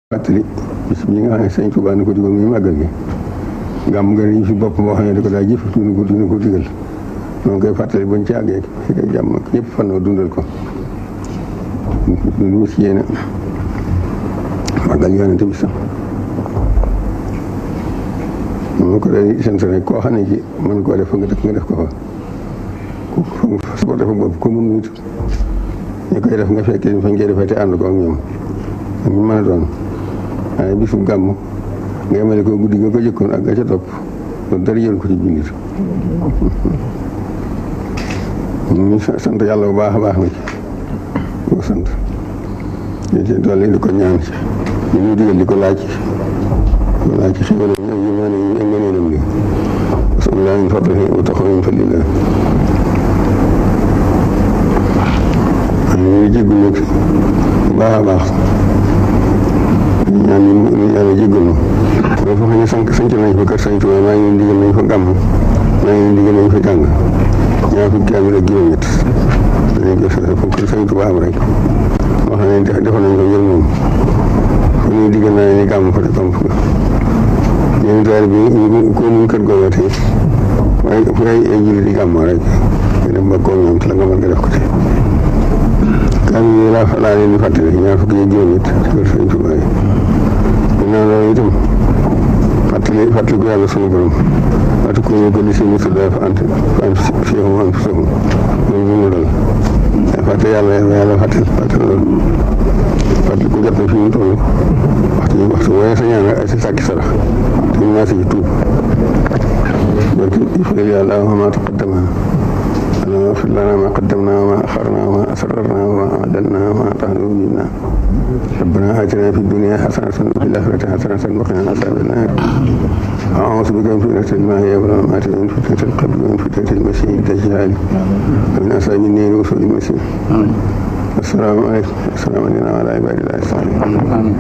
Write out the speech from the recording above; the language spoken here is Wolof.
fàttali bis bi nga xam ne sëñ Tuubaa ni ko digal muy màggal gi gàmm nga ñu fi bopp boo xam ne da ko daa jëf dina ko digal noonu koy fàttali bañ ci àggee fi koy jàmm ak ñëpp fan noo dundal ko lu si yéene màggal yonente bi sax moom ko day sant rek koo xam ne ci mën koo def nga def ko fa su ko defa bopp ko mun nit ñu koy def nga fekkee fañ koy defee te ànd ko ak ñoom ak ñu mën a doon waaye bisu gàmm nga yemale ko guddi nga ko jëkkoon ak ga ca topp loolu dara jël ko ci jullit ñu sant yàlla bu baax a baax na ci ko sant ci doole di ko ñaan ci ñu ñuy digal di ko laaj ci xéwal ñoom ñu ñaan ñu ngëneelam li bismillah min fadlihi wa taxaw min fadlillah ñu ngi jéggu nag bu baax a baax ñaan ñu yàlla jéggal ñu dafa xam ne sanc nañ fa kër Sëñ Tuubaa maa ngi leen digal nañ fa gàmm maa ngi leen digal nañ fa jàng ñaar fukki kaamil ak juróom-ñett danañ ko fu kër Sëñ Tuubaa am rek moo xam ne defoon nañ ko ngir moom fu ñuy digal naa ni gàmm fa rek am fa ñeen daal bi ko mun kër googu tey waaye fu ay julli di gàmmoo rek nga dem ba koo ñoom te la nga mën nga def ko te kaamil yi laa leen di fàttali ñaar fukki ak juróom-ñett ci kër Sëñ Tuubaa yi ginnaaw loolu itam fàttali ko yàlla sunu borom waatu ko ñu ko li si musu dafa ant fihum anfusahum loolu bu mu dal fàtte yàlla fàtte loolu fàttali ko jot na fi mu toll waxtu waaye sa ñaan ak si sàkki sarax te ñu maase ci tuub barke ifalil yàlla wa ma taqaddama اللهم اغفر لنا ما قدمنا وما أخرنا وما أسررنا وما أعلنا وما أعطانا منا ربنا آتنا في الدنيا حسنة وفي الآخرة حسنة وقنا عذاب النار أعوذ بك من فتنة المحيا والممات ومن فتنة القبر ومن فتنة المسيح الدجال ومن أصحاب النار وسوء المسيح السلام عليكم السلام علينا وعلى عباد الله الصالحين.